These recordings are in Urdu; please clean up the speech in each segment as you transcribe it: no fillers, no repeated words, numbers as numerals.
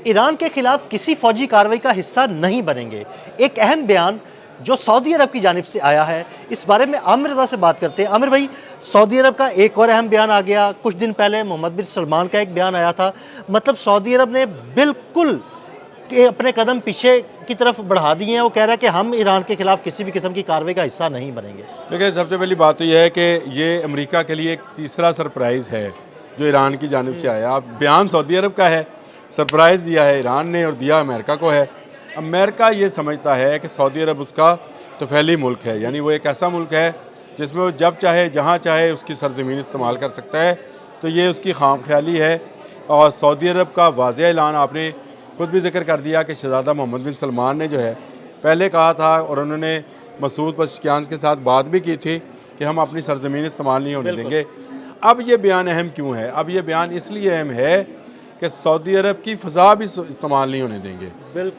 ایران کے خلاف کسی فوجی کارروائی کا حصہ نہیں بنیں گے، ایک اہم بیان جو سعودی عرب کی جانب سے آیا ہے، اس بارے میں عامر رضا سے بات کرتے ہیں۔ عامر بھائی، سعودی عرب کا ایک اور اہم بیان آ گیا، کچھ دن پہلے محمد بن سلمان کا ایک بیان آیا تھا، مطلب سعودی عرب نے بالکل کہ اپنے قدم پیچھے کی طرف بڑھا دیے ہیں، وہ کہہ رہا ہے کہ ہم ایران کے خلاف کسی بھی قسم کی کارروائی کا حصہ نہیں بنیں گے۔ دیکھیں، سب سے پہلی بات تو یہ ہے کہ یہ امریکہ کے لیے ایک تیسرا سرپرائز ہے جو ایران کی جانب سے آیا۔ اب بیان سعودی عرب کا ہے، سرپرائز دیا ہے ایران نے اور دیا امریکہ کو ہے۔ امریکہ یہ سمجھتا ہے کہ سعودی عرب اس کا طفیلی ملک ہے، یعنی وہ ایک ایسا ملک ہے جس میں وہ جب چاہے جہاں چاہے اس کی سرزمین استعمال کر سکتا ہے، تو یہ اس کی خام خیالی ہے۔ اور سعودی عرب کا واضح اعلان آپ نے خود بھی ذکر کر دیا کہ شہزادہ محمد بن سلمان نے جو ہے پہلے کہا تھا، اور انہوں نے مسعود پزشکیان کے ساتھ بات بھی کی تھی کہ ہم اپنی سرزمین استعمال نہیں ہونے دیں گے۔ اب یہ بیان اہم کیوں ہے؟ اب یہ بیان اس لیے اہم ہے کہ سعودی عرب کی فضا بھی استعمال نہیں ہونے دیں گے،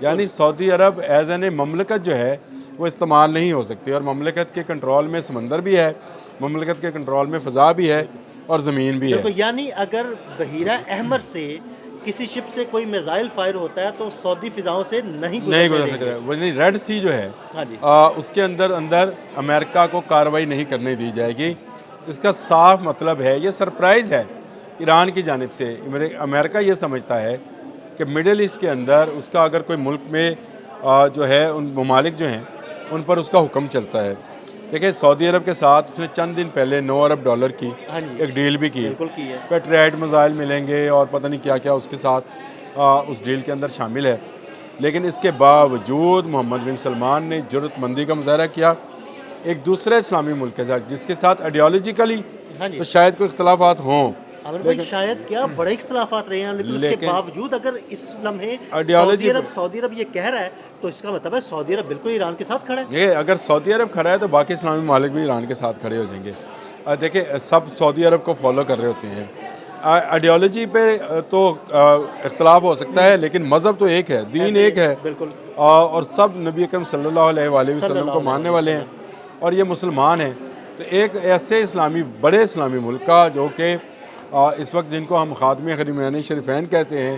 یعنی سعودی عرب ایز این اے مملکت جو ہے وہ استعمال نہیں ہو سکتی، اور مملکت کے کنٹرول میں سمندر بھی ہے، مملکت کے کنٹرول میں فضا بھی ہے اور زمین بھی ہے۔ یعنی اگر بحیرہ احمر سے کسی شپ سے کوئی میزائل فائر ہوتا ہے تو سعودی فضاؤں سے نہیں گزر سکتا، وہ ریڈ سی جو ہے اس کے اندر امریکہ کو کارروائی نہیں کرنے دی جائے گی۔ اس کا صاف مطلب ہے، یہ سرپرائز ہے ایران کی جانب سے۔ امریکہ یہ سمجھتا ہے کہ مڈل ایسٹ کے اندر اس کا اگر کوئی ملک میں جو ہے ان ممالک جو ہیں ان پر اس کا حکم چلتا ہے۔ دیکھیں، سعودی عرب کے ساتھ اس نے چند دن پہلے $9 ارب کی ایک ڈیل بھی کی، پیٹریٹ میزائل ملیں گے اور پتہ نہیں کیا کیا اس کے ساتھ اس ڈیل کے اندر شامل ہے۔ لیکن اس کے باوجود محمد بن سلمان نے جرأت مندی کا مظاہرہ کیا ایک دوسرے اسلامی ملک کے ساتھ جس کے ساتھ آئیڈیالوجیکلی تو شاید کوئی اختلافات ہوں، لیکن شاید کیا بڑے اختلافات رہے ہیں، لیکن اس کے باوجود اگر اس لمحے سعودی عرب یہ کہہ رہا ہے تو اس کا مطلب ہے سعودی عرب بالکل ایران کے ساتھ کھڑا ہے۔ یہ اگر سعودی عرب کھڑا ہے تو باقی اسلامی ممالک بھی ایران کے ساتھ کھڑے ہو جائیں گے۔ دیکھیں، سب سعودی عرب کو فالو کر رہے ہوتے ہیں۔ آئیڈیالوجی پہ تو اختلاف ہو سکتا ہے، لیکن مذہب تو ایک ہے، دین ایک ہے، اور سب نبی اکرم صلی اللہ علیہ وآلہ وسلم کو ماننے والے ہیں اور یہ مسلمان ہیں۔ تو ایک ایسے بڑے اسلامی ملک کا جو کہ اس وقت جن کو ہم خادم حرمین شریفین کہتے ہیں،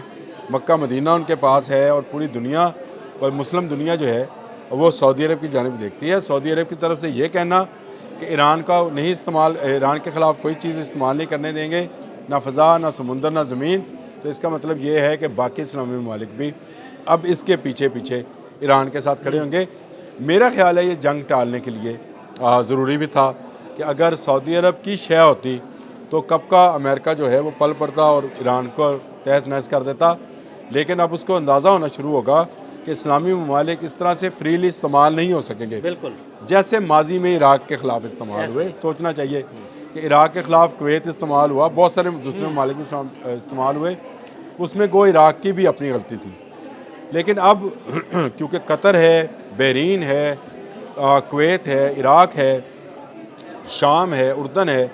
مکہ مدینہ ان کے پاس ہے، اور پوری دنیا اور مسلم دنیا جو ہے وہ سعودی عرب کی جانب دیکھتی ہے۔ سعودی عرب کی طرف سے یہ کہنا کہ ایران کے خلاف کوئی چیز استعمال نہیں کرنے دیں گے، نہ فضا، نہ سمندر، نہ زمین، تو اس کا مطلب یہ ہے کہ باقی اسلامی ممالک بھی اب اس کے پیچھے پیچھے ایران کے ساتھ کھڑے ہوں گے۔ میرا خیال ہے یہ جنگ ٹالنے کے لیے ضروری بھی تھا کہ اگر سعودی عرب کی شے ہوتی تو کب کا امریکہ جو ہے وہ پل پڑتا اور ایران کو تہس نہس کر دیتا، لیکن اب اس کو اندازہ ہونا شروع ہوگا کہ اسلامی ممالک اس طرح سے فریلی استعمال نہیں ہو سکیں گے جیسے ماضی میں عراق کے خلاف استعمال ہوئے۔ سوچنا چاہیے کہ عراق کے خلاف کویت استعمال ہوا، بہت سارے دوسرے ممالک میں استعمال ہوئے، اس میں گو عراق کی بھی اپنی غلطی تھی، لیکن اب کیونکہ قطر ہے، بحرین ہے، کویت ہے، عراق ہے، شام ہے، اردن ہے،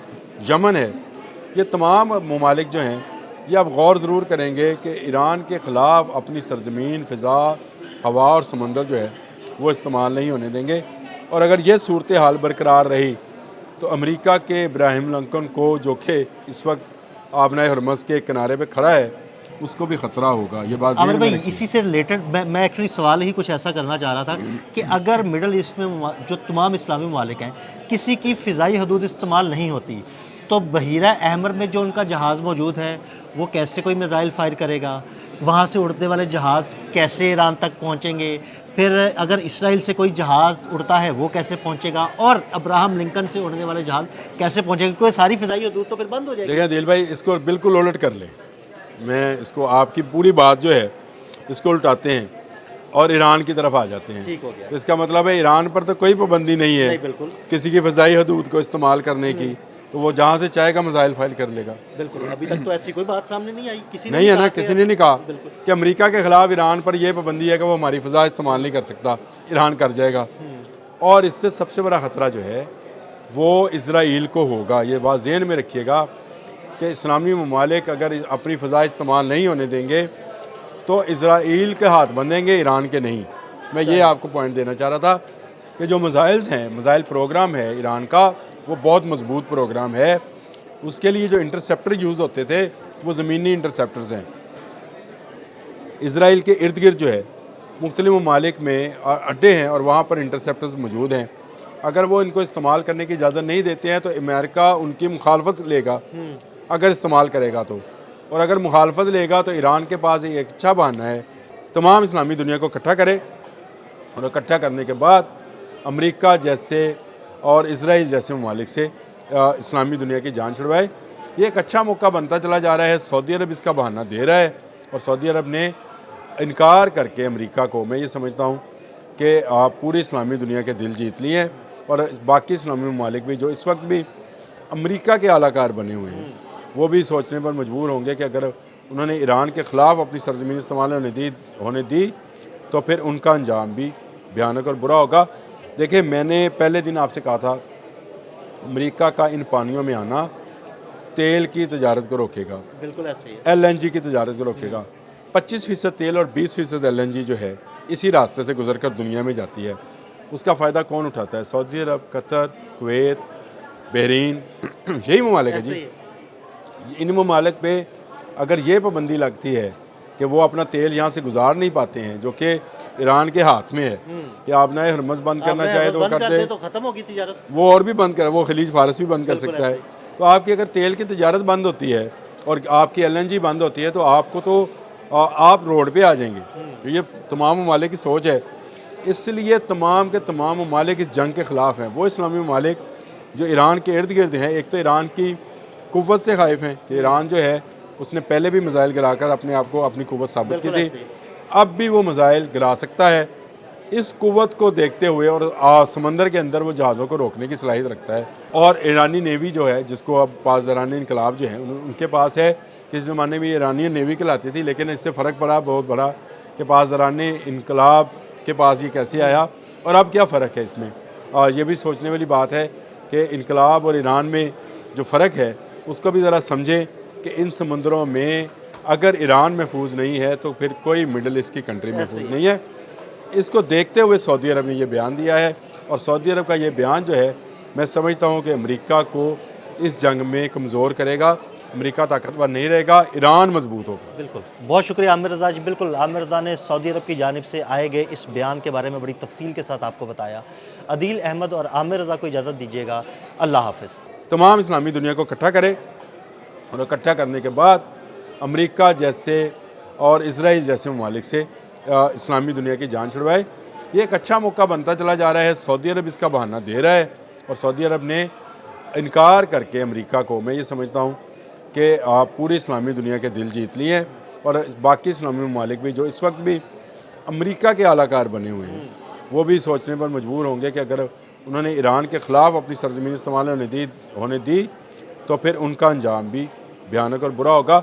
یمن ہے، یہ تمام ممالک جو ہیں یہ اب غور ضرور کریں گے کہ ایران کے خلاف اپنی سرزمین، فضا، ہوا اور سمندر جو ہے وہ استعمال نہیں ہونے دیں گے۔ اور اگر یہ صورتحال برقرار رہی تو امریکہ کے ابراہیم لنکن کو، جو کہ اس وقت آبنائے ہرمز کے کنارے پہ کھڑا ہے، اس کو بھی خطرہ ہوگا۔ یہ بات عامر بھائی، اسی سے ریلیٹڈ میں ایکچولی سوال ہی کچھ ایسا کرنا چاہ رہا تھا کہ اگر مڈل ایسٹ میں جو تمام اسلامی ممالک ہیں کسی کی فضائی حدود استعمال نہیں ہوتی تو بحیرہ احمر میں جو ان کا جہاز موجود ہے وہ کیسے کوئی میزائل فائر کرے گا؟ وہاں سے اڑنے والے جہاز کیسے ایران تک پہنچیں گے؟ پھر اگر اسرائیل سے کوئی جہاز اڑتا ہے وہ کیسے پہنچے گا؟ اور ابراہم لنکن سے اڑنے والے جہاز کیسے پہنچے گا؟ کوئی ساری فضائی حدود تو پھر بند ہو جائے گی۔ دیکھیں دل بھائی، اس کو بالکل الٹ کر لیں، میں اس کو آپ کی پوری بات جو ہے اس کو الٹاتے ہیں اور ایران کی طرف آ جاتے ہیں۔ تو اس کا مطلب ہے ایران پر تو کوئی پابندی نہیں ہے کسی کی فضائی حدود کو استعمال کرنے کی، تو وہ جہاں سے چاہے گا میزائل فائر کر لے گا۔ بالکل، ابھی تک تو ایسی کوئی بات سامنے نہیں آئی، نہیں ہے نا، کسی نے نہیں کہا کہ امریکہ کے خلاف ایران پر یہ پابندی ہے کہ وہ ہماری فضا استعمال نہیں کر سکتا، ایران کر جائے گا۔ اور اس سے سب سے بڑا خطرہ جو ہے وہ اسرائیل کو ہوگا۔ یہ بات ذہن میں رکھیے گا کہ اسلامی ممالک اگر اپنی فضا استعمال نہیں ہونے دیں گے تو اسرائیل کے ہاتھ بندھیں گے، ایران کے نہیں۔ میں یہ آپ کو پوائنٹ دینا چاہ رہا تھا کہ جو میزائل پروگرام ہے ایران کا، وہ بہت مضبوط پروگرام ہے۔ اس کے لیے جو انٹرسیپٹر یوز ہوتے تھے وہ زمینی انٹرسیپٹرز ہیں۔ اسرائیل کے ارد گرد جو ہے مختلف ممالک میں اڈے ہیں اور وہاں پر انٹرسیپٹرز موجود ہیں، اگر وہ ان کو استعمال کرنے کی اجازت نہیں دیتے ہیں تو امریکہ ان کی مخالفت لے گا اگر استعمال کرے گا تو، اور اگر مخالفت لے گا تو ایران کے پاس ایک اچھا بہانہ ہے تمام اسلامی دنیا کو اکٹھا کرے، اور اکٹھا کرنے کے بعد امریکہ جیسے اور اسرائیل جیسے ممالک سے اسلامی دنیا کی جان چھڑوائے۔ یہ ایک اچھا موقع بنتا چلا جا رہا ہے، سعودی عرب اس کا بہانہ دے رہا ہے، اور سعودی عرب نے انکار کر کے امریکہ کو، میں یہ سمجھتا ہوں کہ پوری اسلامی دنیا کے دل جیت لیے ہیں، اور باقی اسلامی ممالک بھی جو اس وقت بھی امریکہ کے اعلی کار بنے ہوئے ہیں وہ بھی سوچنے پر مجبور ہوں گے کہ اگر انہوں نے ایران کے خلاف اپنی سرزمین استعمال ہونے دی تو پھر ان کا انجام بھی بھیانک اور برا ہوگا۔ دیکھیں، میں نے پہلے دن آپ سے کہا تھا امریکہ کا ان پانیوں میں آنا تیل کی تجارت کو روکے گا، بالکل ایسے ہی ہے۔ ایل این جی کی تجارت کو روکے گا۔ 25% تیل اور 20% ایل این جی جو ہے اسی راستے سے گزر کر دنیا میں جاتی ہے، اس کا فائدہ کون اٹھاتا ہے؟ سعودی عرب، قطر، کویت، بحرین، یہی ممالک ہے ایسے جی۔ ہی ہے۔ ان ممالک پہ اگر یہ پابندی لگتی ہے کہ وہ اپنا تیل یہاں سے گزار نہیں پاتے ہیں، جو کہ ایران کے ہاتھ میں ہے کہ آپ نئے ہرمز بند کرنا چاہے تو وہ بند کر کر دے، دے تو ختم ہوگی تجارت۔ وہ اور بھی بند کرے، وہ خلیج فارس بھی بند کر بالکل سکتا ہے۔ ایسے تو آپ کی اگر تیل کی تجارت بند ہوتی ہے اور آپ کی ایل این جی بند ہوتی ہے تو آپ کو تو آپ روڈ پہ آ جائیں گے۔ یہ تمام ممالک کی سوچ ہے، اس لیے تمام کے تمام ممالک اس جنگ کے خلاف ہیں۔ وہ اسلامی ممالک جو ایران کے ارد گرد ہیں، ایک تو ایران کی قوت سے خائف ہیں کہ ایران جو ہے اس نے پہلے بھی میزائل گرا کر اپنے آپ کو اپنی قوت ثابت کی بالکل تھی، ایسے ہی۔ اب بھی وہ میزائل گرا سکتا ہے۔ اس قوت کو دیکھتے ہوئے اور سمندر کے اندر وہ جہازوں کو روکنے کی صلاحیت رکھتا ہے، اور ایرانی نیوی جو ہے جس کو اب پاسداران انقلاب جو ہیں ان کے پاس ہے، کس زمانے میں یہ ایرانی نیوی کہلاتی تھی، لیکن اس سے فرق پڑا بہت بڑا کہ پاسداران انقلاب کے پاس یہ کیسے آیا اور اب کیا فرق ہے اس میں۔ یہ بھی سوچنے والی بات ہے کہ انقلاب اور ایران میں جو فرق ہے اس کو بھی ذرا سمجھیں کہ ان سمندروں میں اگر ایران محفوظ نہیں ہے تو پھر کوئی مڈل ایسٹ کی کنٹری محفوظ نہیں ہے۔ اس کو دیکھتے ہوئے سعودی عرب نے یہ بیان دیا ہے، اور سعودی عرب کا یہ بیان جو ہے میں سمجھتا ہوں کہ امریکہ کو اس جنگ میں کمزور کرے گا۔ امریکہ طاقتور نہیں رہے گا، ایران مضبوط ہوگا۔ بالکل، بہت شکریہ عامر رضا جی۔ بالکل، عامر رضا نے سعودی عرب کی جانب سے آئے گئے اس بیان کے بارے میں بڑی تفصیل کے ساتھ آپ کو بتایا۔ عدیل احمد اور عامر رضا کو اجازت دیجیے گا، اللہ حافظ۔ تمام اسلامی دنیا کو اکٹھا کرے، اور اکٹھا کرنے کے بعد امریکہ جیسے اور اسرائیل جیسے ممالک سے اسلامی دنیا کی جان چھڑوائے۔ یہ ایک اچھا موقع بنتا چلا جا رہا ہے، سعودی عرب اس کا بہانہ دے رہا ہے، اور سعودی عرب نے انکار کر کے امریکہ کو، میں یہ سمجھتا ہوں کہ پوری اسلامی دنیا کے دل جیت لیے ہیں، اور باقی اسلامی ممالک بھی جو اس وقت بھی امریکہ کے اعلی کار بنے ہوئے ہیں وہ بھی سوچنے پر مجبور ہوں گے کہ اگر انہوں نے ایران کے خلاف اپنی سرزمین استعمال ہونے دی تو پھر ان کا انجام بھی بھیانک اور برا ہوگا۔